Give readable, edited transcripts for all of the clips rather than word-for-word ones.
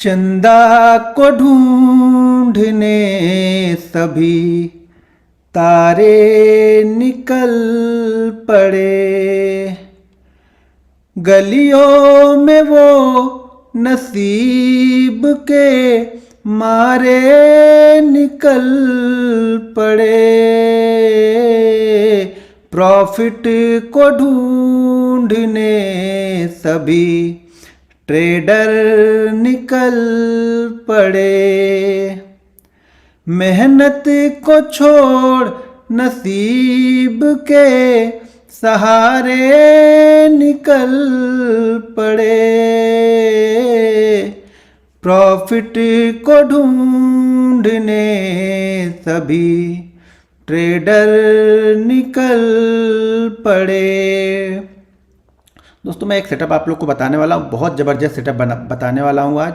चंदा को ढूंढने सभी तारे निकल पड़े। गलियों में वो नसीब के मारे निकल पड़े। प्रॉफिट को ढूंढने सभी ट्रेडर निकल पड़े। मेहनत को छोड़ नसीब के सहारे निकल पड़े। प्रॉफिट को ढूंढने सभी ट्रेडर निकल पड़े। दोस्तों मैं एक सेटअप आप लोग को बताने वाला हूँ, बहुत ज़बरदस्त सेटअप बताने वाला हूँ आज।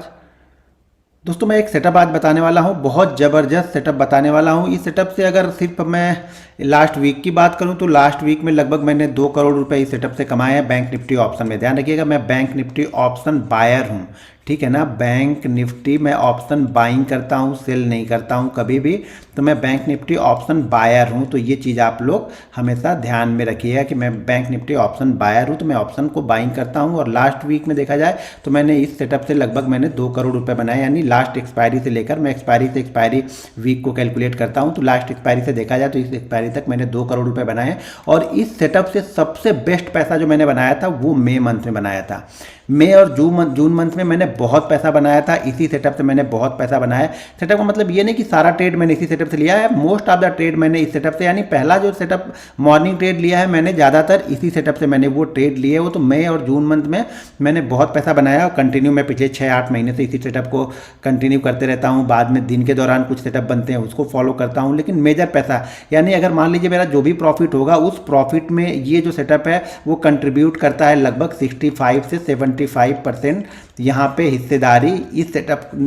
दोस्तों मैं एक सेटअप आज बताने वाला हूँ, बहुत ज़बरदस्त सेटअप बताने वाला हूँ। इस सेटअप से अगर सिर्फ मैं लास्ट वीक की बात करूँ तो लास्ट वीक में लगभग मैंने 2 करोड़ रुपए इस सेटअप से कमाए हैं बैंक निफ्टी ऑप्शन में। ध्यान रखिएगा मैं बैंक निफ्टी ऑप्शन बायर हूँ, ठीक है ना। बैंक निफ्टी मैं ऑप्शन बाइंग करता हूँ, सेल नहीं करता हूँ कभी भी। तो मैं बैंक निफ्टी ऑप्शन बायर हूँ, तो ये चीज़ आप लोग हमेशा ध्यान में रखिएगा कि मैं बैंक निफ्टी ऑप्शन बायर हूँ, तो मैं ऑप्शन को बाइंग करता हूँ। और लास्ट वीक में देखा जाए तो मैंने इस सेटअप से लगभग मैंने 2 करोड़ रुपए बनाए, यानी लास्ट एक्सपायरी से लेकर, मैं एक्सपायरी से एक्सपायरी वीक को कैलकुलेट करता हूँ, तो लास्ट एक्सपायरी से देखा जाए तो इस एक्सपायरी तक मैंने 2 करोड़ रुपए बनाए हैं। और इस सेटअप से सबसे बेस्ट पैसा जो मैंने बनाया था वो मई मंथ में बनाया था। मई और जून मंथ में मैंने बहुत पैसा बनाया था, इसी सेटअप से मैंने बहुत पैसा बनाया। सेटअप का मतलब ये नहीं कि सारा ट्रेड मैंने इसी सेटअप से लिया है, मोस्ट ऑफ द ट्रेड मैंने इस सेटअप से, यानी पहला जो सेटअप मॉर्निंग ट्रेड लिया है मैंने ज़्यादातर इसी सेटअप से मैंने वो ट्रेड लिए। वो तो मई और जून मंथ में मैंने बहुत पैसा बनाया और कंटिन्यू मैं पिछले 6-8 महीने से इसी सेटअप को कंटिन्यू करते रहता हूँ। बाद में दिन के दौरान कुछ सेटअप बनते हैं उसको फॉलो करता हूँ, लेकिन मेजर पैसा, यानी अगर मान लीजिए मेरा जो भी प्रॉफिट होगा उस प्रॉफिट में ये जो सेटअप है वो कंट्रीब्यूट करता है लगभग 65 से 75% यहाँ पे हिस्सेदारी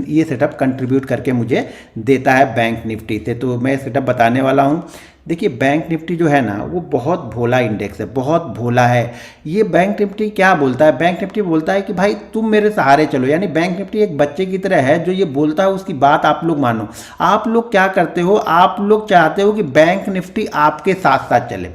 ये सेटअप कंट्रीब्यूट करके मुझे देता है बैंक निफ्टी से। तो मैं सेटअप बताने वाला हूँ। देखिए बैंक निफ्टी जो है ना वो बहुत भोला इंडेक्स है, बहुत भोला है। ये बैंक निफ्टी क्या बोलता है, बैंक निफ्टी बोलता है कि भाई तुम मेरे सहारे चलो, यानी बैंक निफ्टी एक बच्चे की तरह है जो ये बोलता है उसकी बात आप लोग मानो। आप लोग क्या करते हो, आप लोग चाहते हो कि बैंक निफ्टी आपके साथ साथ चले।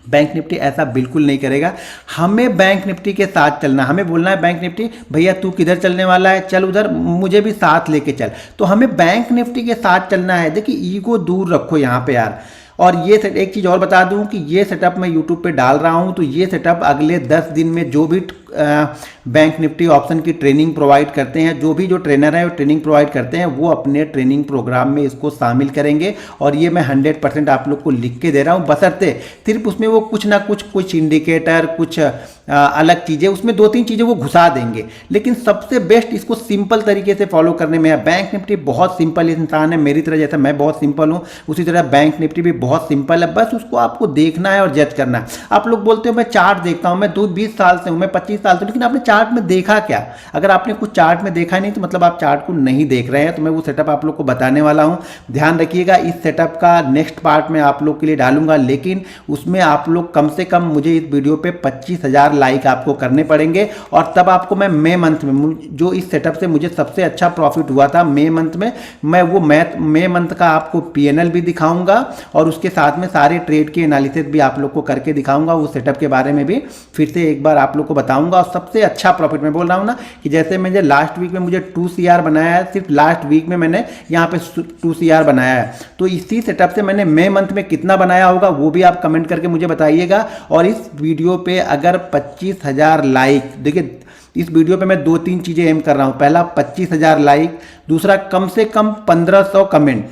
बैंक निफ्टी ऐसा बिल्कुल नहीं करेगा। हमें बैंक निफ्टी के साथ चलना, हमें बोलना है बैंक निफ्टी भैया तू किधर चलने वाला है, चल उधर, मुझे भी साथ लेके चल। तो हमें बैंक निफ्टी के साथ चलना है। देखिए ईगो दूर रखो यहाँ पे यार। और ये एक चीज़ और बता दूं कि ये सेटअप मैं यूट्यूब पे डाल रहा हूं, तो ये सेटअप अगले 10 दिन में जो भी बैंक निफ्टी ऑप्शन की ट्रेनिंग प्रोवाइड करते हैं, जो भी जो ट्रेनर है वो ट्रेनिंग प्रोवाइड करते हैं, वो अपने ट्रेनिंग प्रोग्राम में इसको शामिल करेंगे। और ये मैं 100% आप लोग को लिख के दे रहा हूँ, बशर्ते सिर्फ उसमें वो कुछ ना कुछ इंडिकेटर, कुछ अलग चीज़ें, उसमें 2-3 चीज़ें वो घुसा देंगे, लेकिन सबसे बेस्ट इसको सिंपल तरीके से फॉलो करने में है। बैंक निफ्टी बहुत सिंपल इंसान है, मेरी तरह, जैसा मैं बहुत सिंपल हूँ उसी तरह बैंक निफ्टी भी बहुत सिंपल है। बस उसको आपको देखना है और जज करना है। आप लोग बोलते हो मैं चार्ट देखता हूँ, मैं 20 साल से हूँ, मैं 25 साल से, लेकिन आपने चार्ट में देखा क्या? अगर आपने कुछ चार्ट में देखा नहीं तो मतलब आप चार्ट को नहीं देख रहे हैं। तो मैं वो सेटअप आप लोग को बताने वाला हूँ, ध्यान रखिएगा। इस सेटअप का नेक्स्ट पार्ट में आप लोग के लिए डालूंगा, लेकिन उसमें आप लोग कम से कम मुझे इस वीडियो पे 25,000 लाइक आपको करने पड़ेंगे। और तब आपको मैं मई मंथ में, जो इस सेटअप से मुझे सबसे अच्छा प्रॉफिट हुआ था मई मंथ में, मैं वो मई मंथ का आपको पीएनएल भी दिखाऊंगा और उसके साथ में सारे ट्रेड की एनालिसिस भी आप लोग को करके दिखाऊंगा। उस सेटअप के बारे में भी फिर से एक बार आप लोग को बताऊंगा। और सबसे अच्छा प्रॉफिट मैं बोल रहा हूं ना कि जैसे मुझे लास्ट वीक में मुझे 2 CR बनाया है, सिर्फ लास्ट वीक में मैंने यहाँ पे 2 CR बनाया है। तो इसी सेटअप से मैंने मई मंथ में कितना बनाया होगा वो भी आप कमेंट करके मुझे बताइएगा। और इस वीडियो पे अगर 25,000 लाइक, देखिए इस वीडियो पे मैं 2-3 चीज़ें एम कर रहा हूँ। पहला 25,000 लाइक, दूसरा कम से कम 1500 कमेंट।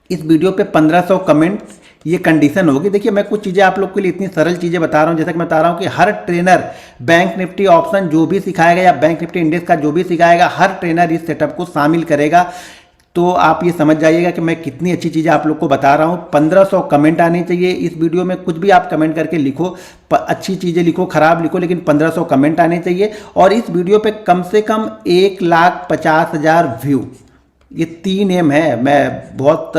इस वीडियो पे 1500 कमेंट, ये कंडीशन होगी। देखिए मैं कुछ चीज़ें आप लोग के लिए इतनी सरल चीज़ें बता रहा हूँ, जैसा कि मैं बता रहा हूँ कि हर ट्रेनर बैंक निफ्टी ऑप्शन जो भी सिखाएगा या बैंक निफ्टी इंडेक्स का जो भी सिखाएगा, हर ट्रेनर इस सेटअप को शामिल करेगा। तो आप ये समझ जाइएगा कि मैं कितनी अच्छी चीज़ें आप लोग को बता रहा हूँ। 1500 कमेंट आने चाहिए इस वीडियो में। कुछ भी आप कमेंट करके लिखो, अच्छी चीज़ें लिखो, खराब लिखो, लेकिन 1500 कमेंट आने चाहिए। और इस वीडियो पे कम से कम 1,50,000 व्यू, ये 3M है। मैं बहुत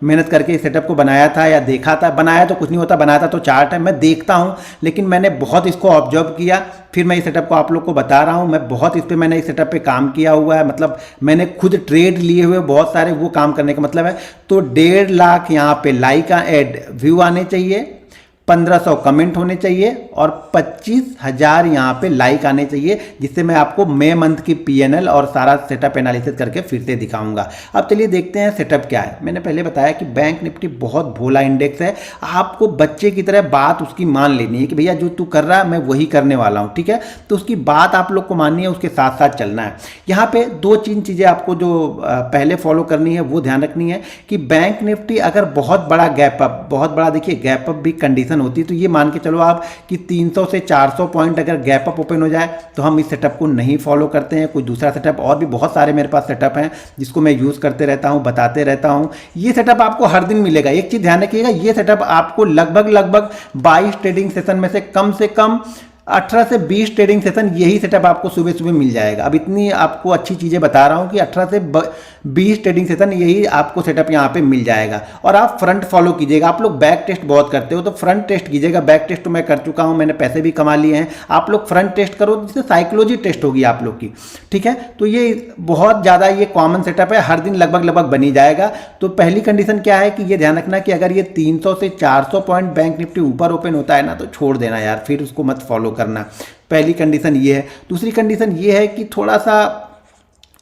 मेहनत करके इस सेटअप को बनाया था या देखा था। बनाया तो कुछ नहीं होता, बनाया था तो चार्ट है, मैं देखता हूँ, लेकिन मैंने बहुत इसको ऑब्जर्व किया, फिर मैं इस सेटअप को आप लोग को बता रहा हूँ। मैं बहुत इस पे मैंने इस सेटअप पे काम किया हुआ है, मतलब मैंने खुद ट्रेड लिए हुए बहुत सारे, वो काम करने का मतलब है। तो 1.5 लाख यहाँ पे लाइक एड व्यू आने चाहिए, 1500 कमेंट होने चाहिए और 25,000 यहाँ पे लाइक आने चाहिए, जिससे मैं आपको मई मंथ की पीएनएल और सारा सेटअप एनालिसिस करके फिर से दिखाऊंगा। अब चलिए देखते हैं सेटअप क्या है। मैंने पहले बताया कि बैंक निफ्टी बहुत भोला इंडेक्स है, आपको बच्चे की तरह बात उसकी मान लेनी है कि भैया जो तू कर रहा है मैं वही करने वाला हूँ, ठीक है। तो उसकी बात आप लोग को माननी है, उसके साथ साथ चलना है। यहाँ पे 2-3 चीज़ें आपको जो पहले फॉलो करनी है वो ध्यान रखनी है कि बैंक निफ्टी अगर बहुत बड़ा गैप अप, बहुत बड़ा देखिए गैप अप भी कंडीशन होती है, तो ये मान के चलो आप कि 300 से 400 पॉइंट अगर गैप अप ओपन हो जाए तो हम इस सेटअप को नहीं फॉलो करते हैं। कोई दूसरा सेटअप, और भी बहुत सारे मेरे पास सेटअप हैं जिसको मैं यूज़ करते रहता हूं, बताते रहता हूं। ये सेटअप आपको हर दिन मिलेगा। एक चीज़ ध्यान रखिएगा, ये सेटअप आपको लगभग 22 ट्रेडिंग सेशन में से कम 18 से 20 ट्रेडिंग सेशन यही सेटअप आपको सुबह सुबह मिल जाएगा। अब इतनी आपको अच्छी चीज़ें बता रहा हूँ कि 18 से 20 ट्रेडिंग सेशन यही आपको सेटअप यहाँ पे मिल जाएगा। और आप फ्रंट फॉलो कीजिएगा। आप लोग बैक टेस्ट बहुत करते हो तो फ्रंट टेस्ट कीजिएगा। बैक टेस्ट तो मैं कर चुका हूँ, मैंने पैसे भी कमा लिए हैं। आप लोग फ्रंट टेस्ट करो, जिससे साइकोलॉजी टेस्ट होगी आप लोग की, ठीक है। तो ये बहुत ज़्यादा ये कॉमन सेटअप है, हर दिन लगभग बनी जाएगा। तो पहली कंडीशन क्या है कि ये ध्यान रखना कि अगर ये 300 से 400 पॉइंट बैंक निफ्टी ऊपर ओपन होता है ना, तो छोड़ देना यार, फिर उसको मत फॉलो करना। पहली कंडीशन ये है। दूसरी कंडीशन ये है कि थोड़ा सा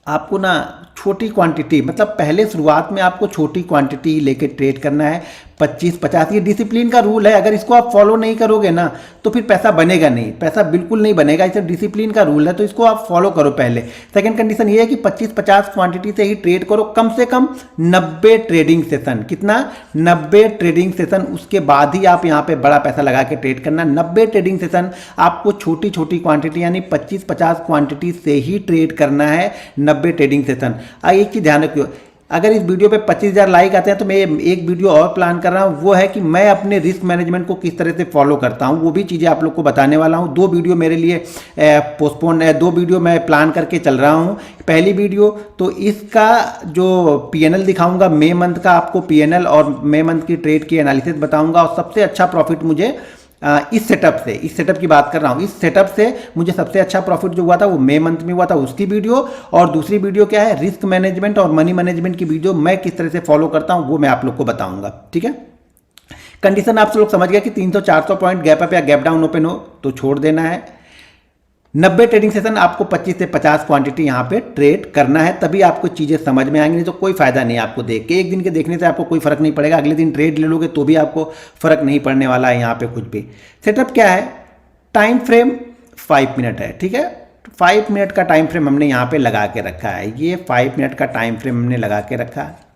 आपको ना छोटी क्वांटिटी, मतलब पहले शुरुआत में आपको छोटी क्वांटिटी लेके ट्रेड करना है, 25-50। ये डिसिप्लिन का रूल है, अगर इसको आप फॉलो नहीं करोगे ना तो फिर पैसा बनेगा नहीं, पैसा बिल्कुल नहीं बनेगा। इसे डिसिप्लिन का रूल है, तो इसको आप फॉलो करो पहले। सेकंड कंडीशन ये है कि 25-50 क्वांटिटी से ही ट्रेड करो, कम से कम 90 ट्रेडिंग सेशन। कितना? 90 ट्रेडिंग सेशन। उसके बाद ही आप यहाँ पे बड़ा पैसा लगा के ट्रेड करना। 90 ट्रेडिंग सेशन आपको छोटी छोटी क्वांटिटी यानी 25-50 क्वांटिटी से ही ट्रेड करना है, 90 ट्रेडिंग सेशन। एक चीज़ ध्यान रखियो, अगर इस वीडियो पे 25,000 लाइक आते हैं तो मैं एक वीडियो और प्लान कर रहा हूँ, वो है कि मैं अपने रिस्क मैनेजमेंट को किस तरह से फॉलो करता हूँ, वो भी चीज़ें आप लोग को बताने वाला हूँ। 2 वीडियो मेरे लिए पोस्टपोन है, 2 वीडियो मैं प्लान करके चल रहा हूँ। पहली वीडियो तो इसका जो पीएनएल दिखाऊंगा, मई मंथ का आपको पीएनएल और मई मंथ की ट्रेड की एनालिसिस बताऊंगा, और सबसे अच्छा प्रॉफिट मुझे इस सेटअप की बात कर रहा हूँ। इस सेटअप से मुझे सबसे अच्छा प्रॉफिट जो हुआ था वो मई मंथ में हुआ था, उसकी वीडियो। और दूसरी वीडियो क्या है, रिस्क मैनेजमेंट और मनी मैनेजमेंट की वीडियो, मैं किस तरह से फॉलो करता हूँ वो मैं आप लोग को बताऊंगा, ठीक है। कंडीशन आप लोग समझ गया कि 300-400 पॉइंट गैप अप या गैप डाउन ओपन हो तो छोड़ देना है। 90 ट्रेडिंग सेशन आपको 25 से 50 क्वांटिटी यहाँ पे ट्रेड करना है, तभी आपको चीज़ें समझ में आएंगी, नहीं तो कोई फायदा नहीं आपको देख के। एक दिन के देखने से आपको कोई फर्क नहीं पड़ेगा, अगले दिन ट्रेड ले लोगे तो भी आपको फर्क नहीं पड़ने वाला है यहाँ पे कुछ भी। सेटअप क्या है, टाइम फ्रेम 5 मिनट है, ठीक है। 5 मिनट का टाइम फ्रेम हमने यहाँ पे लगा के रखा है, ये 5 मिनट का टाइम फ्रेम हमने लगा के रखा है।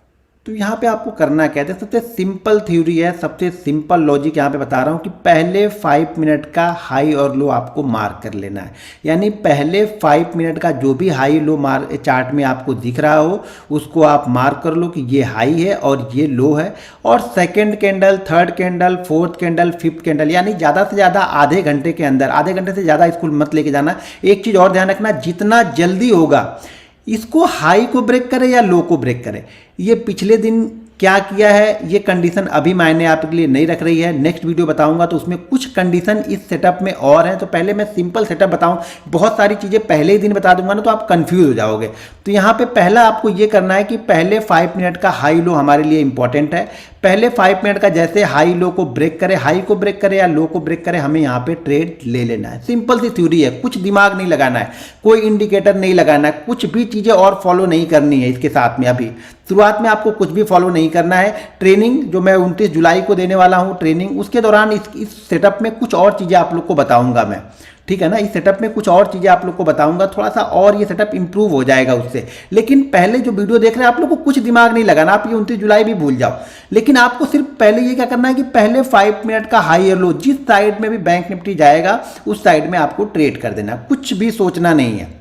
तो यहाँ पे आपको करना क्या है, सबसे सिंपल थ्योरी है, सबसे सिंपल लॉजिक यहाँ पे बता रहा हूँ कि पहले 5 मिनट का हाई और लो आपको मार्क कर लेना है। यानी पहले 5 मिनट का जो भी हाई लो चार्ट में आपको दिख रहा हो उसको आप मार्क कर लो कि ये हाई है और ये लो है। और second candle, third candle, fourth candle, fifth candle, यानी ज़्यादा से ज़्यादा आधे घंटे के अंदर, आधे घंटे से ज़्यादा इसको मत लेके जाना। एक चीज़ और ध्यान रखना, जितना जल्दी होगा इसको हाई को ब्रेक करे या लो को ब्रेक करे। ये पिछले दिन क्या किया है, ये कंडीशन अभी मायने आपके लिए नहीं रख रही है। नेक्स्ट वीडियो बताऊंगा तो उसमें कुछ कंडीशन इस सेटअप में और हैं। तो पहले मैं सिंपल सेटअप बताऊं, बहुत सारी चीज़ें पहले ही दिन बता दूंगा ना तो आप कंफ्यूज हो जाओगे। तो यहाँ पे पहला आपको ये करना है कि पहले 5 मिनट का हाई लो हमारे लिए इंपॉर्टेंट है। पहले 5 मिनट का जैसे हाई लो को ब्रेक करे, हाई को ब्रेक करे या लो को ब्रेक करे, हमें यहाँ पे ट्रेड ले लेना है। सिंपल सी थ्योरी है, कुछ दिमाग नहीं लगाना है, कोई इंडिकेटर नहीं लगाना है, कुछ भी चीज़ें और फॉलो नहीं करनी है इसके साथ में। अभी शुरुआत में आपको कुछ भी फॉलो नहीं करना है। ट्रेनिंग जो मैं 29 जुलाई को देने वाला हूँ ट्रेनिंग, उसके दौरान इस सेटअप में कुछ और चीज़ें आप लोग को बताऊंगा मैं, ठीक है ना। इस सेटअप में कुछ और चीज़ें आप लोग को बताऊंगा, थोड़ा सा और ये सेटअप इंप्रूव हो जाएगा उससे। लेकिन पहले जो वीडियो देख रहे हैं आप लोग को कुछ दिमाग नहीं लगाना, आप ये 29 जुलाई भी भूल जाओ। लेकिन आपको सिर्फ पहले ये क्या करना है कि पहले 5 मिनट का हाई और लो जिस साइड में भी बैंक निफ्टी जाएगा उस साइड में आपको ट्रेड कर देना, कुछ भी सोचना नहीं है,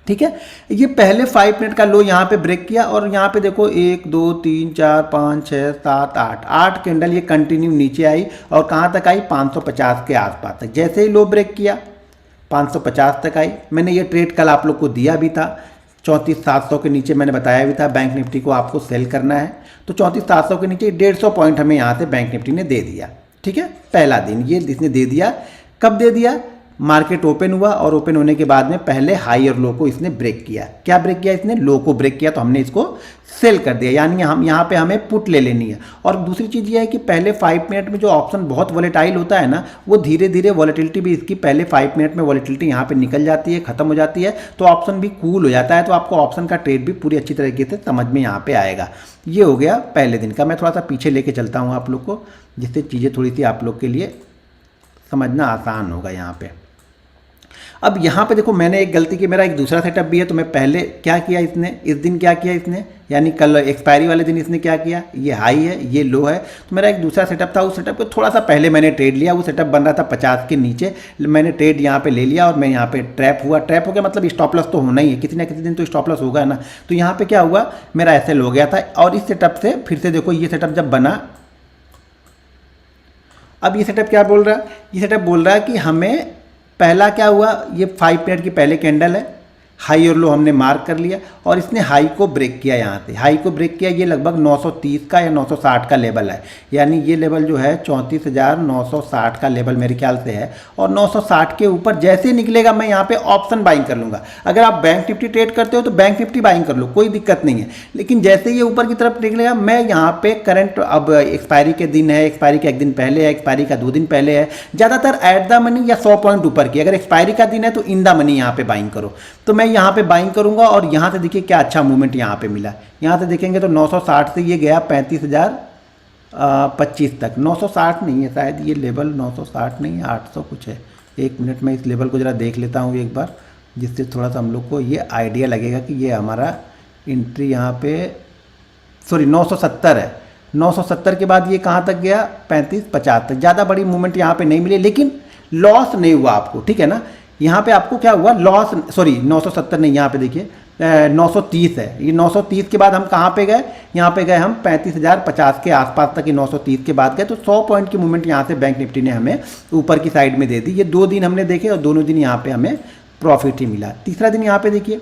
ठीक है। ये पहले 5 मिनट का लो यहाँ पे ब्रेक किया और यहाँ पे देखो 1 2 3 4 5 6 7 8 कैंडल ये कंटिन्यू नीचे आई और कहाँ तक आई, 550 के आसपास तक। जैसे ही लो ब्रेक किया 550 तक आई। मैंने ये ट्रेड कल आप लोग को दिया भी था, 34,700 के नीचे मैंने बताया भी था बैंक निफ्टी को आपको सेल करना है। तो 34,700 के नीचे 150 पॉइंट हमें यहाँ से बैंक निफ्टी ने दे दिया। ठीक है, पहला दिन ये इसने दे दिया। कब दे दिया? मार्केट ओपन हुआ और ओपन होने के बाद में पहले हाई और लो को इसने ब्रेक किया। क्या ब्रेक किया? इसने लो को ब्रेक किया, तो हमने इसको सेल कर दिया, यानी हम यहाँ पे हमें पुट ले लेनी है। और दूसरी चीज़ ये है कि पहले 5 मिनट में जो ऑप्शन बहुत वॉलेटाइल होता है ना, वो धीरे धीरे वॉलेटिलिटी भी इसकी पहले 5 मिनट में वॉलेटिलिटी यहाँ पे निकल जाती है, खत्म हो जाती है, तो ऑप्शन भी कूल हो जाता है, तो आपको ऑप्शन का ट्रेड भी पूरी अच्छी तरीके से समझ में यहाँ पे आएगा। ये हो गया पहले दिन का। मैं थोड़ा सा पीछे लेके चलता हूँ आप लोग को, जिससे चीज़ें थोड़ी सी आप लोग के लिए समझना आसान होगा यहाँ पे। अब यहाँ पे देखो, मैंने एक गलती की, मेरा एक दूसरा सेटअप भी है। तो मैं पहले क्या किया इसने, इस दिन क्या किया इसने, यानी कल एक्सपायरी वाले दिन इसने क्या किया, ये हाई है ये लो है। तो मेरा एक दूसरा सेटअप था, उस सेटअप को थोड़ा सा पहले मैंने ट्रेड लिया। वो सेटअप बन रहा था 50 के नीचे, मैंने ट्रेड यहाँ पे ले लिया और मैं यहाँ पे ट्रैप हुआ। ट्रैप हो गया मतलब स्टॉप लॉस तो होना ही है, किसी ना किसी दिन तो स्टॉप लॉस होगा है ना। तो यहाँ पे क्या हुआ, मेरा एसएल हो गया था। और इस सेटअप से फिर से देखो, ये सेटअप जब बना, अब ये सेटअप क्या बोल रहा है, ये सेटअप बोल रहा है कि हमें पहला क्या हुआ, ये 5 मिनट की पहले कैंडल है, हाई और लो हमने मार्क कर लिया और इसने हाई को ब्रेक किया। यहाँ से हाई को ब्रेक किया, ये लगभग 930 का या 960 का लेवल है, यानी ये लेवल जो है 34,960 का लेवल मेरे ख्याल से है। और 960 के ऊपर जैसे निकलेगा मैं यहाँ पे ऑप्शन बाइंग कर लूँगा। अगर आप बैंक निफ्टी ट्रेड करते हो तो बैंक निफ्टी बाइंग कर लो, कोई दिक्कत नहीं है। लेकिन जैसे ये ऊपर की तरफ निकलेगा, मैं यहाँ पे करंट, अब एक्सपायरी के दिन है, एक्सपायरी का 1 दिन पहले है, एक्सपायरी का 2 दिन पहले है, ज़्यादातर एट द मनी या 100 पॉइंट ऊपर की। अगर एक्सपायरी का दिन है तो इन द मनी यहाँ पे बाइंग करो। तो मैं यहाँ पे बाइंग करूंगा और यहाँ से देखिए क्या अच्छा मूवमेंट यहाँ पे मिला। यहाँ से देखेंगे तो 960 से ये गया 35,025 तक। 960 नहीं है शायद ये लेवल, 960 नहीं है, 800 कुछ है। एक मिनट में इस लेवल को ज़रा देख लेता हूँ एक बार, जिससे थोड़ा सा हम लोग को ये आइडिया लगेगा कि ये हमारा एंट्री यहाँ पे, सॉरी 970 है। 970 के बाद ये कहाँ तक गया, 35-50 तक। ज़्यादा बड़ी मूवमेंट यहाँ पे नहीं मिली, लेकिन लॉस नहीं हुआ आपको, ठीक है ना। यहाँ पे आपको क्या हुआ, लॉस, सॉरी 970 नहीं, यहाँ पे देखिए 930 है। ये 930 के बाद हम कहाँ पे गए, यहाँ पे गए हम 35,050 के आसपास तक। ये 930 के बाद गए, तो 100 पॉइंट की मूवमेंट यहाँ से बैंक निफ्टी ने हमें ऊपर की साइड में दे दी। ये 2 दिन हमने देखे और दोनों दिन यहाँ पे हमें प्रॉफिट ही मिला। तीसरा दिन यहाँ पे देखिए,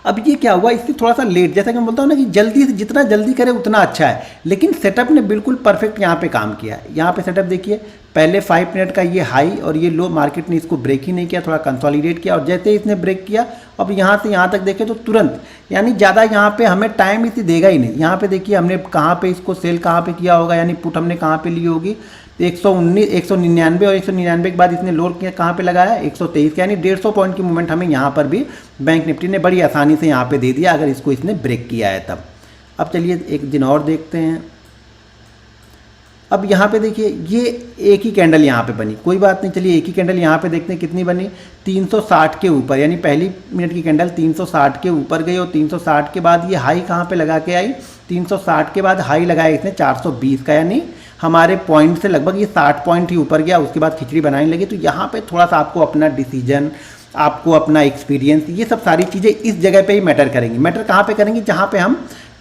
अब ये क्या हुआ, इससे थोड़ा सा लेट, जैसा कि मैं बोलता हूँ ना कि जल्दी से जितना जल्दी करे उतना अच्छा है, लेकिन सेटअप ने बिल्कुल परफेक्ट यहाँ पे काम किया। यहाँ पे सेटअप देखिए, पहले 5 मिनट का ये हाई और ये लो, मार्केट ने इसको ब्रेक ही नहीं किया, थोड़ा कंसोलिडेट किया। और जैसे ही इसने ब्रेक किया, अब यहाँ से यहाँ तक देखें तो तुरंत, यानी ज़्यादा यहाँ पे हमें टाइम इसे देगा ही नहीं। यहाँ पे देखिए हमने कहाँ पे इसको सेल कहाँ पे किया होगा, यानी पुट हमने कहाँ पे ली होगी, 119, 199 और 199 के बाद इसने लोड किया कहाँ पे लगाया, 123 का, यानी 150 पॉइंट की मूवमेंट हमें यहाँ पर भी बैंक निफ्टी ने बड़ी आसानी से यहाँ पे दे दिया, अगर इसको इसने ब्रेक किया है तब। अब चलिए एक दिन और देखते हैं। अब यहाँ पे देखिए, ये एक ही कैंडल यहाँ पे बनी, कोई बात नहीं, चलिए एक ही कैंडल यहाँ पे देखते हैं कितनी बनी, 360 के ऊपर, यानी पहली मिनट की कैंडल 360 के ऊपर गई और 360 के बाद ये हाई कहाँ पे लगा के आई, 360 के बाद हाई लगाया इसने 420 का, यानी हमारे पॉइंट से लगभग ये 60 पॉइंट ही ऊपर गया। उसके बाद खिचड़ी बनाने लगी। तो यहाँ पे थोड़ा सा आपको अपना डिसीजन, आपको अपना एक्सपीरियंस, ये सब सारी चीज़ें इस जगह पे ही मैटर करेंगी। मैटर कहाँ पे करेंगी,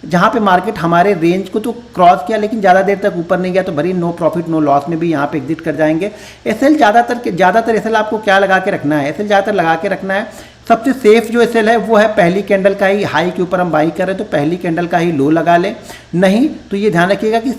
जहाँ पे मार्केट हमारे रेंज को तो क्रॉस किया लेकिन ज़्यादा देर तक ऊपर नहीं गया, तो भरी नो प्रॉफिट नो लॉस में भी यहाँ पे एग्जिट कर जाएंगे। एसएल ज़्यादातर एसएल आपको क्या लगा के रखना है, एसएल ज़्यादातर लगा के रखना है, सबसे सेफ जो एसएल है वो है पहली कैंडल का ही हाई के ऊपर हम बाई कर रहे हैं तो पहली कैंडल का ही लो लगा लें। नहीं तो ये ध्यान रखिएगा कि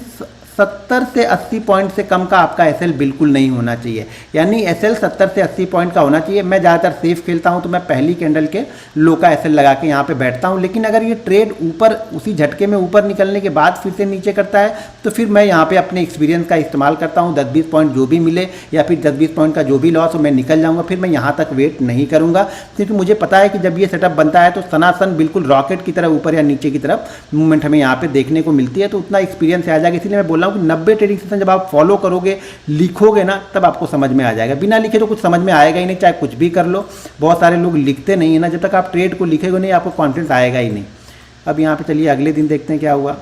70 से 80 पॉइंट से कम का आपका एसएल बिल्कुल नहीं होना चाहिए, यानी एसएल 70 से 80 पॉइंट का होना चाहिए। मैं ज़्यादातर सेफ खेलता हूं तो मैं पहली कैंडल के लो का एसएल लगा के यहाँ पे बैठता हूं। लेकिन अगर ये ट्रेड ऊपर उसी झटके में ऊपर निकलने के बाद फिर से नीचे करता है तो फिर मैं यहाँ पे अपने एक्सपीरियंस का इस्तेमाल करता हूँ। 10-20 पॉइंट जो भी मिले या फिर 10-20 पॉइंट का जो भी लॉस हो मैं निकल जाऊँगा, फिर मैं यहाँ तक वेट नहीं करूँगा, क्योंकि मुझे पता है कि जब ये सेटअप बनता है तो सनातन बिल्कुल रॉकेट की तरह ऊपर या नीचे की तरफ मूवमेंट हमें यहाँ पे देखने को मिलती है। तो उतना एक्सपीरियंस आ जाएगा। इसलिए मैं बोल रहा हूँ कि 90 ट्रेडिंग सेशन जब आप फॉलो करोगे, लिखोगे ना, तब आपको समझ में आ जाएगा। बिना लिखे तो कुछ समझ में आएगा ही नहीं, चाहे कुछ भी कर लो। बहुत सारे लोग लिखते नहीं है ना, जब तक आप ट्रेड को लिखेगे नहीं आपको कॉन्फिडेंस आएगा ही नहीं। अब यहाँ पे चलिए अगले दिन देखते हैं क्या हुआ।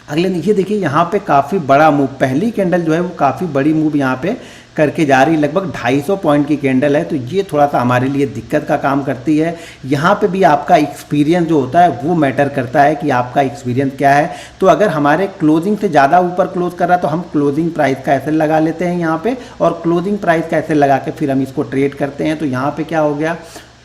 अगले दिन ये देखिए यहाँ पे काफ़ी बड़ा मूव, पहली कैंडल जो है वो काफ़ी बड़ी मूव यहाँ पे करके जा रही, लगभग 250 पॉइंट की कैंडल है। तो ये थोड़ा सा हमारे लिए दिक्कत का काम करती है। यहाँ पे भी आपका एक्सपीरियंस जो होता है वो मैटर करता है कि आपका एक्सपीरियंस क्या है। तो अगर हमारे क्लोजिंग से ज़्यादा ऊपर क्लोज कर रहा है तो हम क्लोजिंग प्राइस का एसएल लगा लेते हैं यहाँ पे, और क्लोजिंग प्राइस का एसएल लगा के फिर हम इसको ट्रेड करते हैं। तो यहाँ पे क्या हो गया,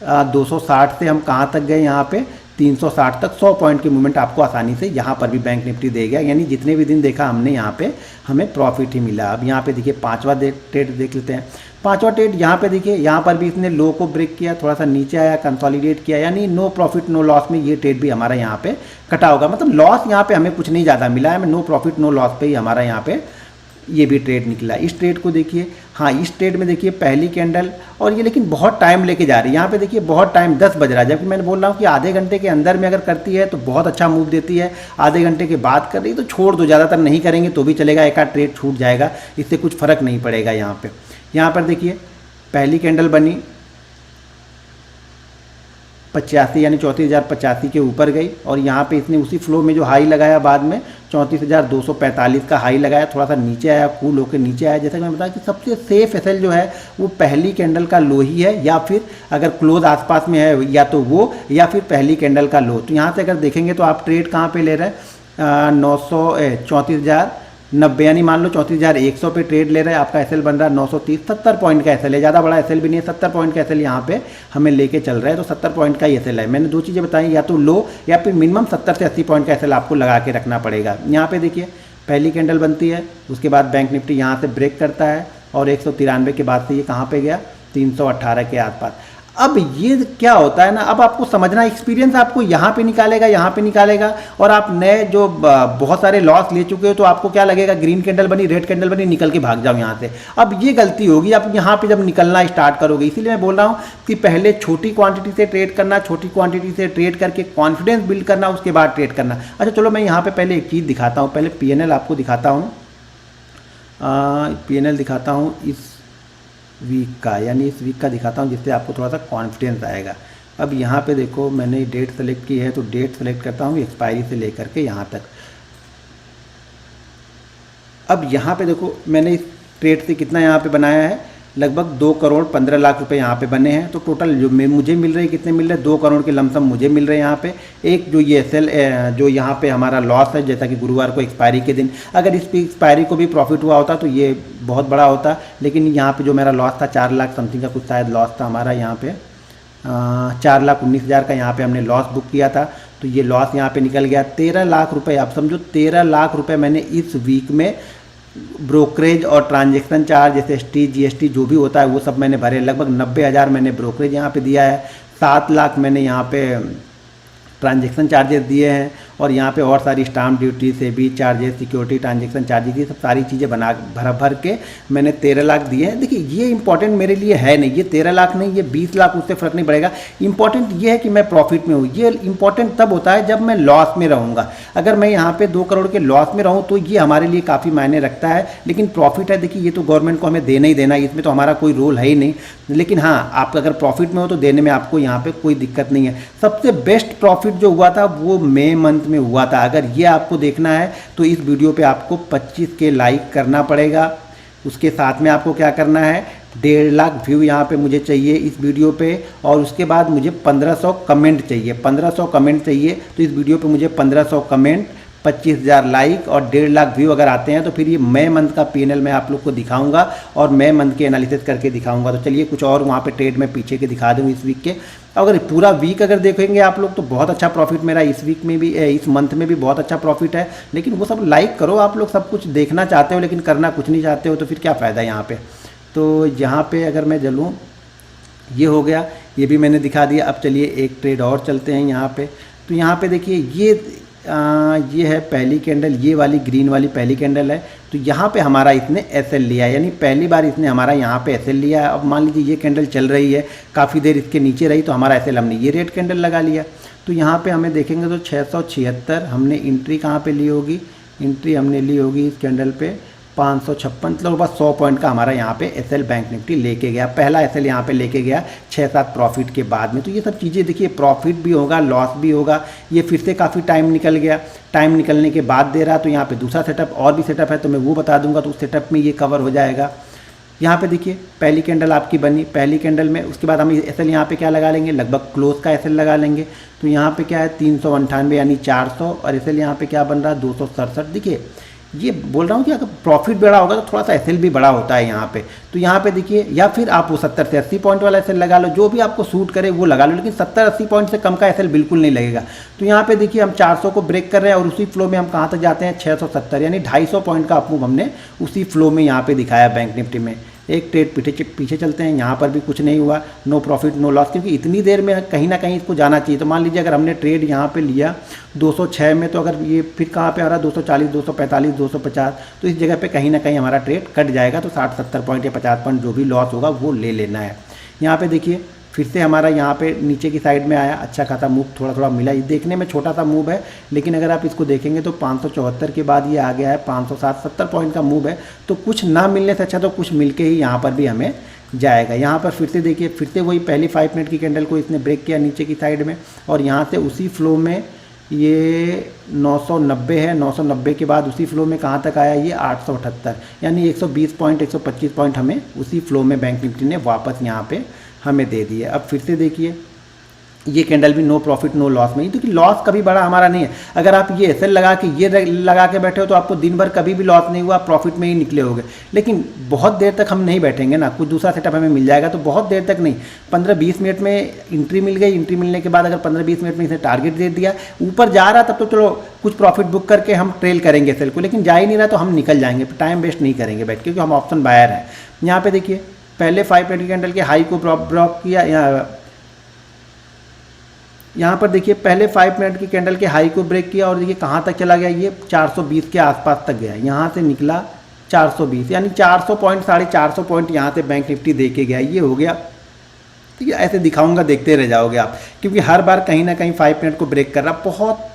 260 से हम कहाँ तक गए, यहाँ पे 360 तक 100 पॉइंट की मूवमेंट आपको आसानी से यहाँ पर भी बैंक निफ्टी दे गया। यानी जितने भी दिन देखा हमने यहाँ पे हमें प्रॉफिट ही मिला। अब यहाँ पे देखिए पांचवा ट्रेड देख लेते हैं। पांचवा ट्रेड यहाँ पे देखिए, यहाँ पर भी इसने लो को ब्रेक किया, थोड़ा सा नीचे आया, कंसोलिडेट किया, यानी नो प्रॉफिट नो लॉस में ये ट्रेड भी हमारा यहाँ पे कटा होगा। मतलब लॉस यहाँ पे हमें कुछ नहीं ज़्यादा मिला है, हमें नो प्रॉफिट नो लॉस पे ही हमारा यहाँ पे ये भी ट्रेड निकला। इस ट्रेड को देखिए, हाँ इस ट्रेड में देखिए पहली कैंडल, और ये लेकिन बहुत टाइम लेके जा रही है। यहाँ पे देखिए बहुत टाइम 10 बज रहा है, जबकि मैंने बोल रहा हूँ कि आधे घंटे के अंदर में अगर करती है तो बहुत अच्छा मूव देती है, आधे घंटे के बाद कर रही है तो छोड़ दो, ज़्यादातर नहीं करेंगे तो भी चलेगा, एक आध ट्रेड छूट जाएगा, इससे कुछ फ़र्क नहीं पड़ेगा। यहाँ पर देखिए पहली कैंडल बनी 85 यानी 34,085 के ऊपर गई, और यहाँ पे इसने उसी फ्लो में जो हाई लगाया बाद में 34,245 का हाई लगाया, थोड़ा सा नीचे आया, कूल होकर नीचे आया। जैसा कि मैं बताया कि सबसे सेफ एसएल जो है वो पहली कैंडल का लो ही है, या फिर अगर क्लोज आसपास में है या तो वो, या फिर पहली कैंडल का लो। तो यहाँ से अगर देखेंगे तो आप ट्रेड कहाँ पे ले रहे हैं, 34,090 यानी मान लो 34,100 पे ट्रेड ले रहे हैं, आपका एसएल बन रहा है 930, 70 पॉइंट का एसएल है, ज़्यादा बड़ा एसएल भी नहीं है, 70 पॉइंट का एसएल यहाँ पे हमें लेके चल रहा है। तो 70 पॉइंट का ही एसएल है। मैंने दो चीज़ें बताई, या तो लो या फिर मिनिमम 70 से 80 पॉइंट का एसएल आपको लगा के रखना पड़ेगा। यहाँ पे देखिए पहली कैंडल बनती है, उसके बाद बैंक निफ्टी यहाँ से ब्रेक करता है, और 193 के बाद से ये कहाँ पे गया, 318 के आसपास। अब ये क्या होता है ना, अब आपको समझना, एक्सपीरियंस आपको यहाँ पे निकालेगा, यहाँ पे निकालेगा, और आप नए जो बहुत सारे लॉस ले चुके हो तो आपको क्या लगेगा, ग्रीन कैंडल बनी, रेड कैंडल बनी, निकल के भाग जाओ यहाँ से। अब ये गलती होगी आप यहाँ पे जब निकलना स्टार्ट करोगे। इसीलिए मैं बोल रहा हूँ कि पहले छोटी क्वांटिटी से ट्रेड करना, छोटी क्वांटिटी से ट्रेड करके कॉन्फिडेंस बिल्ड करना, उसके बाद ट्रेड करना। अच्छा चलो मैं यहाँ पे पहले एक चीज़ दिखाता हूँ, पहले PNL आपको दिखाता हूँ, PNL दिखाता हूँ इस वीक का, यानी इस वीक का दिखाता हूँ, जिससे आपको थोड़ा सा कॉन्फिडेंस आएगा। अब यहाँ पे देखो मैंने डेट सेलेक्ट की है, तो डेट सेलेक्ट करता हूँ एक्सपायरी से लेकर के यहाँ तक। अब यहाँ पे देखो मैंने इस ट्रेड से कितना यहाँ पे बनाया है, लगभग 2,15,00,000 रुपए यहाँ पे बने हैं। तो टोटल जो मुझे मिल रहे हैं, कितने मिल रहे हैं, 2 करोड़ के लमसम मुझे मिल रहे हैं यहाँ पे। एक जो ये एसएल जो यहाँ पे हमारा लॉस है, जैसा कि गुरुवार को एक्सपायरी के दिन, अगर इस एक्सपायरी को भी प्रॉफिट हुआ होता तो ये बहुत बड़ा होता, लेकिन यहाँ पे जो मेरा लॉस था 4 लाख समथिंग का कुछ शायद लॉस था हमारा यहाँ पे, 4,19,000 का यहाँ पे हमने लॉस बुक किया था। तो ये लॉस यहाँ पे निकल गया 13 लाख रुपए। आप समझो 13 लाख रुपए मैंने इस वीक में ब्रोकरेज और ट्रांजैक्शन चार्ज, जैसे ST GST जो भी होता है वो सब मैंने भरे। लगभग 90,000 मैंने ब्रोकरेज यहाँ पे दिया है, 7 लाख मैंने यहाँ पे ट्रांजैक्शन चार्जेस दिए हैं, और यहाँ पे और सारी स्टाम्प ड्यूटी से भी चार्जेस, सिक्योरिटी ट्रांजैक्शन चार्जेस, ये सब सारी चीज़ें बना भर के मैंने 13 लाख दिए हैं। देखिए ये इंपॉर्टेंट मेरे लिए है नहीं, ये 13 लाख नहीं, ये 20 लाख, उससे फ़र्क नहीं पड़ेगा। इंपॉर्टेंट ये है कि मैं प्रॉफिट में हूँ। ये इंपॉर्टेंट तब होता है जब मैं लॉस में रहूँगा। अगर मैं यहाँ पे 2 करोड़ के लॉस में रहूँ तो ये हमारे लिए काफ़ी मायने रखता है, लेकिन प्रॉफिट है देखिए ये तो गवर्नमेंट को हमें देना ही देना है, इसमें तो हमारा कोई रोल है ही नहीं। लेकिन हाँ, आप अगर प्रॉफिट में हो तो देने में आपको यहाँ पे कोई दिक्कत नहीं है। सबसे बेस्ट प्रॉफिट जो हुआ था वो मई मंथ में हुआ था। अगर ये आपको देखना है तो इस वीडियो पे आपको 25 के लाइक करना पड़ेगा। उसके साथ में आपको क्या करना है, 1.5 लाख व्यू यहाँ पे मुझे चाहिए इस वीडियो पे, और उसके बाद मुझे 1500 कमेंट चाहिए। 1500 कमेंट चाहिए, तो इस वीडियो पे मुझे 1500 कमेंट, 25,000 लाइक और 1.5 लाख व्यू अगर आते हैं तो फिर ये मई मंथ का PNL मैं आप लोग को दिखाऊंगा, और मई मंथ के एनालिसिस करके दिखाऊंगा। तो चलिए कुछ और वहाँ पे ट्रेड में पीछे के दिखा दूँ इस वीक के। अगर पूरा वीक अगर देखेंगे आप लोग तो बहुत अच्छा प्रॉफिट मेरा इस वीक में भी, इस मंथ में भी बहुत अच्छा प्रॉफिट है। लेकिन वो सब लाइक करो, आप लोग सब कुछ देखना चाहते हो लेकिन करना कुछ नहीं चाहते हो, तो फिर क्या फ़ायदा यहाँ पर। तो यहाँ पर अगर मैं चलूँ, ये हो गया, ये भी मैंने दिखा दिया। अब चलिए एक ट्रेड और चलते हैं यहाँ पे। तो यहाँ पे देखिए ये है पहली कैंडल, ये वाली ग्रीन वाली पहली कैंडल है। तो यहाँ पे हमारा इसने एसएल लिया है, यानी पहली बार इसने हमारा यहाँ पे एसएल लिया है। अब मान लीजिए ये कैंडल चल रही है, काफ़ी देर इसके नीचे रही तो हमारा एसएल हमने ये रेड कैंडल लगा लिया। तो यहाँ पे हमें देखेंगे तो 676 हमने एंट्री कहाँ पे ली होगी, एंट्री हमने ली होगी इस कैंडल पे 556, मतलब बस 100 पॉइंट का हमारा यहाँ पे एसएल बैंक निफ्टी लेके गया। पहला एसएल यहाँ पे लेके गया 6-7 प्रॉफिट के बाद में। तो ये सब चीज़ें देखिए, प्रॉफिट भी होगा, लॉस भी होगा। ये फिर से काफ़ी टाइम निकल गया, टाइम निकलने के बाद दे रहा। तो यहाँ पे दूसरा सेटअप और भी सेटअप है, तो मैं वो बता दूंगा, तो उस सेटअप में ये कवर हो जाएगा। यहाँ पे देखिए पहली कैंडल आपकी बनी, पहली कैंडल में, उसके बाद हम एसएल यहाँ पे क्या लगा लेंगे, लगभग क्लोज का एसएल लगा लेंगे। तो यहाँ पे क्या है 398 यानी 400, और एसएल यहाँ पे क्या बन रहा है 267। देखिए ये बोल रहा हूँ कि अगर प्रॉफिट बड़ा होगा तो थोड़ा सा एसएल भी बड़ा होता है यहाँ पे। तो यहाँ पे देखिए, या फिर आप वो 70 से 80 पॉइंट वाला एसएल लगा लो, जो भी आपको सूट करे वो लगा लो, लेकिन 70-80 पॉइंट से कम का एसएल बिल्कुल नहीं लगेगा। तो यहाँ पे देखिए हम 400 को ब्रेक कर रहे हैं और उसी फ्लो में हम कहाँ तक जाते हैं 670, यानी 250 पॉइंट का अपमूव हमने उसी फ्लो में यहाँ पे दिखाया बैंक निफ्टी में। एक ट्रेड पीछे चलते हैं, यहाँ पर भी कुछ नहीं हुआ, नो प्रॉफिट नो लॉस, क्योंकि इतनी देर में कहीं ना कहीं इसको जाना चाहिए। तो मान लीजिए अगर हमने ट्रेड यहाँ पे लिया 206 में, तो अगर ये फिर कहाँ पे आ रहा है 240, 245, 250, तो इस जगह पे कहीं ना कहीं हमारा ट्रेड कट जाएगा। तो 60-70 पॉइंट या 50 पॉइंट जो भी लॉस होगा वो ले लेना है। यहाँ पे देखिए फिर से हमारा यहाँ पे नीचे की साइड में आया, अच्छा खासा मूव थोड़ा थोड़ा मिला। ये देखने में छोटा सा मूव है, लेकिन अगर आप इसको देखेंगे तो 574 के बाद ये आ गया है 560-70 पॉइंट का मूव है। तो कुछ ना मिलने से अच्छा तो कुछ मिलके ही यहाँ पर भी हमें जाएगा। यहाँ पर फिर से देखिए, फिर से वही पहली 5 मिनट की कैंडल को इसने ब्रेक किया नीचे की साइड में, और यहाँ से उसी फ्लो में ये 990 है, 990 के बाद उसी फ्लो में कहाँ तक आया ये 878, यानी 120 पॉइंट 125 पॉइंट हमें उसी फ्लो में बैंक निफ्टी ने वापस यहाँ पे हमें दे दिए। अब फिर से देखिए ये कैंडल भी नो प्रॉफिट नो लॉस में ही, क्योंकि लॉस कभी बड़ा हमारा नहीं है। अगर आप ये एसएल लगा के ये लगा के बैठे हो तो आपको दिन भर कभी भी लॉस नहीं हुआ, प्रॉफिट में ही निकले होगे। लेकिन बहुत देर तक हम नहीं बैठेंगे ना, कुछ दूसरा सेटअप हमें मिल जाएगा, तो बहुत देर तक नहीं, 15-20 मिनट में एंट्री मिल गई। एंट्री मिलने के बाद अगर 15-20 मिनट में इसे टारगेट दे दिया, ऊपर जा रहा तब तो चलो कुछ प्रॉफिट बुक करके हम ट्रेल करेंगे एसएल को, लेकिन जा ही नहीं रहा तो हम निकल जाएंगे, टाइम वेस्ट नहीं करेंगे बैठ, क्योंकि हम ऑप्शन बायर हैं। यहाँ पे देखिए पहले 5 मिनट की कैंडल के हाई को ब्रेक किया, यहाँ पर देखिए पहले 5 मिनट की कैंडल के हाई को ब्रेक किया, और देखिए कहाँ तक चला गया, ये 420 के आसपास तक गया। यहाँ से निकला 420, यानी 400 पॉइंट 450 पॉइंट यहाँ से बैंक निफ्टी दे के गया। ये हो गया, ठीक है, ऐसे दिखाऊंगा देखते रह जाओगे आप, क्योंकि हर बार कहीं ना कहीं 5 मिनट को ब्रेक कर रहा। बहुत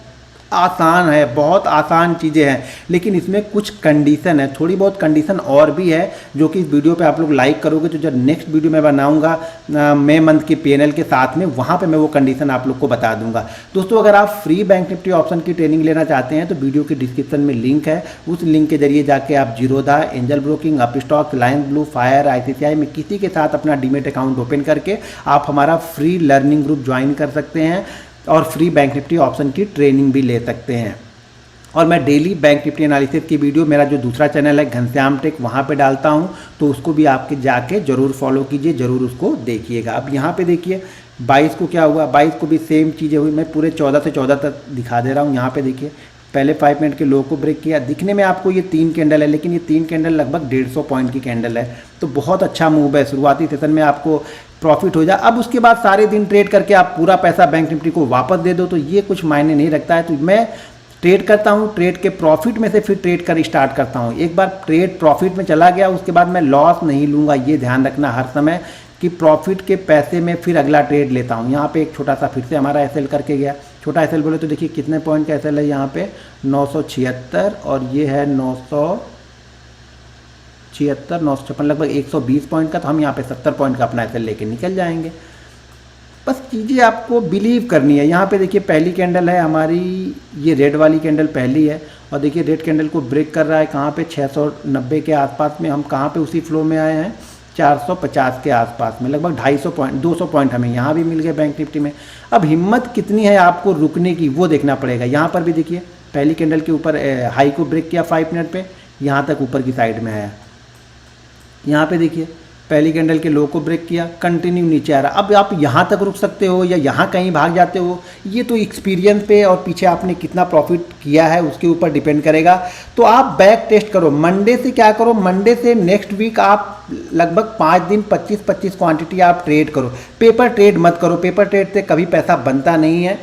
आसान है, बहुत आसान चीज़ें हैं, लेकिन इसमें कुछ कंडीशन है, थोड़ी बहुत कंडीशन और भी है, जो कि इस वीडियो पे आप लोग लाइक करोगे तो जब नेक्स्ट वीडियो मैं बनाऊंगा मई मंथ के पीएनएल के साथ में, वहाँ पे मैं वो कंडीशन आप लोग को बता दूंगा। दोस्तों अगर आप फ्री बैंक निफ्टी ऑप्शन की ट्रेनिंग लेना चाहते हैं तो वीडियो के डिस्क्रिप्शन में लिंक है, उस लिंक के जरिए जाके आप Zerodha, angel broking, Upstox, Reliance blue, fire, ICICI में किसी के साथ अपना डीमेट अकाउंट ओपन करके आप हमारा फ्री लर्निंग ग्रुप ज्वाइन कर सकते हैं और फ्री बैंक निफ्टी ऑप्शन की ट्रेनिंग भी ले सकते हैं। और मैं डेली बैंक निफ्टी एनालिसिस की वीडियो मेरा जो दूसरा चैनल है घनश्याम टेक, वहाँ पे डालता हूँ, तो उसको भी आपके जाके ज़रूर फॉलो कीजिए, ज़रूर उसको देखिएगा। अब यहाँ पे देखिए 22 को क्या हुआ, 22 को भी सेम चीज़ें हुई। मैं पूरे 14 से 14 तक दिखा दे रहा हूँ। यहाँ पे देखिए पहले 5 मिनट के लो को ब्रेक किया, दिखने में आपको ये 3 कैंडल है, लेकिन ये 3 कैंडल लगभग 150 पॉइंट की कैंडल है, तो बहुत अच्छा मूव है। शुरुआती सेशन में आपको प्रॉफिट हो जाए, अब उसके बाद सारे दिन ट्रेड करके आप पूरा पैसा बैंक निफ्टी को वापस दे दो तो ये कुछ मायने नहीं रखता है। तो मैं ट्रेड करता हूँ, ट्रेड के प्रॉफिट में से फिर ट्रेड कर स्टार्ट करता हूँ। एक बार ट्रेड प्रॉफिट में चला गया उसके बाद मैं लॉस नहीं लूँगा, ये ध्यान रखना हर समय कि प्रॉफिट के पैसे में फिर अगला ट्रेड लेता हूँ। यहाँ पे एक छोटा सा फिर से हमारा एसएल करके गया, छोटा एसएल बोले तो देखिए कितने पॉइंट का एसएल है यहाँ पे 976, और ये है 976, 956, लगभग 120 पॉइंट का। तो हम यहाँ पे 70 पॉइंट का अपना एसएल लेके निकल जाएंगे। बस चीज़ें आपको बिलीव करनी है। यहाँ पे देखिए पहली कैंडल है हमारी, ये रेड वाली कैंडल पहली है, और देखिए रेड कैंडल को ब्रेक कर रहा है कहाँ पे 690 के आसपास में। हम कहाँ पे उसी फ्लो में आए हैं 450 के आसपास में, लगभग 250 पॉइंट 200 पॉइंट हमें यहाँ भी मिल गए बैंक निफ्टी में। अब हिम्मत कितनी है आपको रुकने की वो देखना पड़ेगा। यहाँ पर भी देखिए पहली कैंडल के ऊपर हाई को ब्रेक किया 5 मिनट पे, यहाँ तक ऊपर की साइड में आया। यहाँ पे देखिए पहली कैंडल के लो को ब्रेक किया, कंटिन्यू नीचे आ रहा। अब आप यहाँ तक रुक सकते हो या यहाँ कहीं भाग जाते हो, ये तो एक्सपीरियंस पे और पीछे आपने कितना प्रॉफिट किया है उसके ऊपर डिपेंड करेगा। तो आप बैक टेस्ट करो। मंडे से क्या करो, मंडे से नेक्स्ट वीक आप लगभग 5 दिन 25-25 क्वांटिटी आप ट्रेड करो। पेपर ट्रेड मत करो, पेपर ट्रेड से कभी पैसा बनता नहीं है।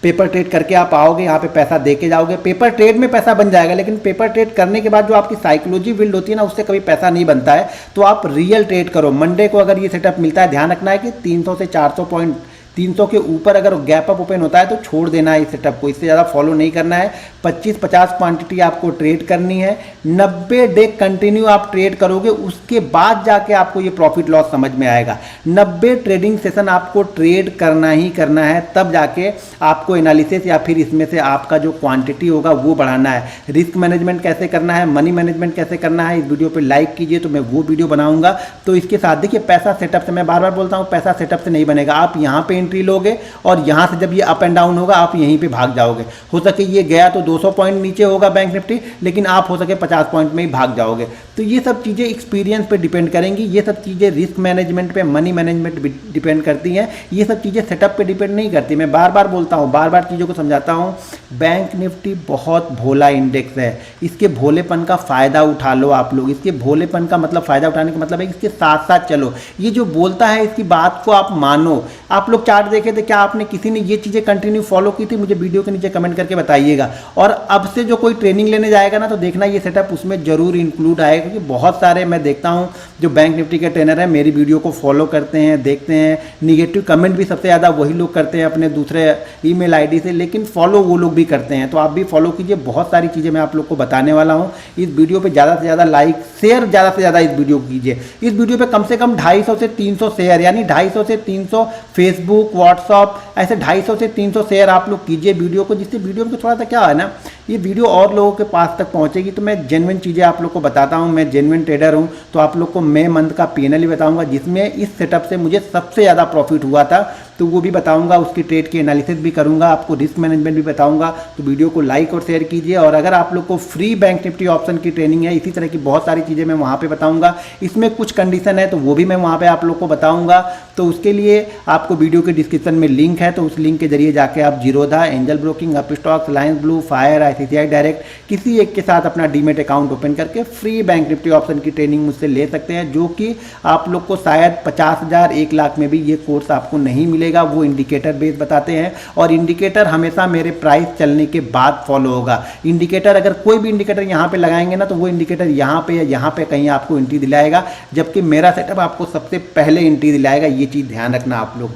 पेपर ट्रेड करके आप आओगे यहाँ पे पैसा दे के जाओगे, पेपर ट्रेड में पैसा बन जाएगा, लेकिन पेपर ट्रेड करने के बाद जो आपकी साइकोलॉजी बिल्ड होती है ना, उससे कभी पैसा नहीं बनता है। तो आप रियल ट्रेड करो। मंडे को अगर ये सेटअप मिलता है, ध्यान रखना है कि 300 से 400 पॉइंट, 300 के ऊपर अगर गैप अप ओपन होता है तो छोड़ देना है इस सेटअप को, इससे ज़्यादा फॉलो नहीं करना है। 25-50 क्वांटिटी आपको ट्रेड करनी है, 90 डे कंटिन्यू आप ट्रेड करोगे, उसके बाद जाके आपको ये प्रॉफिट लॉस समझ में आएगा। 90 ट्रेडिंग सेशन आपको ट्रेड करना ही करना है, तब जाके आपको एनालिसिस या फिर इसमें से आपका जो क्वांटिटी होगा वो बढ़ाना है। रिस्क मैनेजमेंट कैसे करना है, मनी मैनेजमेंट कैसे करना है, इस वीडियो पर लाइक कीजिए तो मैं वो वीडियो बनाऊंगा। तो इसके साथ देखिए पैसा सेटअप से, मैं बार बार बोलता हूँ पैसा सेटअप से नहीं बनेगा। आप यहाँ पे एंट्री लोगे और यहाँ से जब ये अप एंड डाउन होगा आप यहीं पे भाग जाओगे। हो सके ये गया तो 200 पॉइंट नीचे होगा बैंक निफ्टी, लेकिन आप हो सके 50 पॉइंट में ही भाग जाओगे। तो ये सब चीज़ें एक्सपीरियंस पे डिपेंड करेंगी, ये सब चीज़ें रिस्क मैनेजमेंट पे, मनी मैनेजमेंट पे डिपेंड करती हैं, ये सब चीज़ें सेटअप पे डिपेंड नहीं करती। मैं बार बार बोलता हूँ, बार बार चीज़ों को समझाता हूँ, बैंक निफ्टी बहुत भोला इंडेक्स है, इसके भोलेपन का फ़ायदा उठा लो आप लोग। इसके भोलेपन का मतलब, फ़ायदा उठाने का मतलब है इसके साथ साथ चलो, ये जो बोलता है इसकी बात को आप मानो। आप लोग चार्ट देखे थे, क्या आपने किसी ने ये चीज़ें कंटिन्यू फॉलो की थी? मुझे वीडियो के नीचे कमेंट करके बताइएगा। और अब से जो कोई ट्रेनिंग लेने जाएगा ना, तो देखना ये सेटअप उसमें जरूर इंक्लूड आएगा, क्योंकि बहुत सारे मैं देखता हूँ जो बैंक निफ्टी के ट्रेनर हैं, मेरी वीडियो को फॉलो करते हैं, देखते हैं, निगेटिव कमेंट भी सबसे ज़्यादा वही लोग करते हैं अपने दूसरे ईमेल आईडी से, लेकिन फॉलो वो लोग भी करते हैं। तो आप भी फॉलो कीजिए, बहुत सारी चीज़ें मैं आप लोग को बताने वाला हूँ। इस वीडियो पे ज़्यादा से ज़्यादा लाइक, शेयर ज़्यादा से ज़्यादा इस वीडियो को कीजिए। इस वीडियो पे कम से कम 250 से 300 शेयर, यानी 250 से 300 फेसबुक, व्हाट्सअप, ऐसे 250 से 300 शेयर आप लोग कीजिए वीडियो को, जिससे वीडियो में थोड़ा सा क्या है ना, ये वीडियो और लोगों के पास तक पहुंचेगी। तो मैं जेन्युइन चीज़ें आप लोग को बताता हूं, मैं जेन्युइन ट्रेडर हूं, तो आप लोग को मई मंथ का P&L भी बताऊंगा, जिसमें इस सेटअप से मुझे सबसे ज़्यादा प्रॉफिट हुआ था, तो वो भी बताऊंगा, उसकी ट्रेड की एनालिसिस भी करूंगा, आपको रिस्क मैनेजमेंट भी बताऊंगा। तो वीडियो को लाइक और शेयर कीजिए। और अगर आप लोग को फ्री बैंक निफ्टी ऑप्शन की ट्रेनिंग है, इसी तरह की बहुत सारी चीज़ें मैं वहाँ पे बताऊंगा, इसमें कुछ कंडीशन है तो वो भी मैं वहाँ पे आप लोग को बताऊंगा। तो उसके लिए आपको वीडियो के डिस्क्रिप्शन में लिंक है, तो उस लिंक के जरिए जाके आप Zerodha, angel broking, Upstox, Lions blue, fire, ICICI direct, किसी एक के साथ अपना डीमेट अकाउंट ओपन करके फ्री बैंक निफ्टी ऑप्शन की ट्रेनिंग मुझसे ले सकते हैं, जो कि आप लोग को शायद 50,000, 1 लाख में भी ये कोर्स आपको नहीं मिलेगा। वो इंडिकेटर बेस बताते हैं, और इंडिकेटर हमेशा मेरे प्राइस चलने के बाद फॉलो होगा। इंडिकेटर अगर कोई भी इंडिकेटर यहाँ पे लगाएंगे ना, तो वो इंडिकेटर यहाँ पे या यहाँ पे कहीं आपको एंट्री दिलाएगा, जबकि मेरा सेटअप आपको सबसे पहले एंट्री दिलाएगा। ये चीज़ ध्यान रखना आप लोग।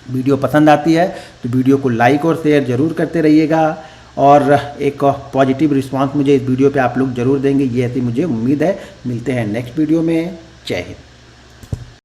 वीडियो पसंद आती है तो वीडियो को लाइक और शेयर जरूर करते रहिएगा, और एक पॉजिटिव रिस्पांस मुझे इस वीडियो पे आप लोग जरूर देंगे, ये ऐसी मुझे उम्मीद है। मिलते हैं नेक्स्ट वीडियो में। जय हिंद।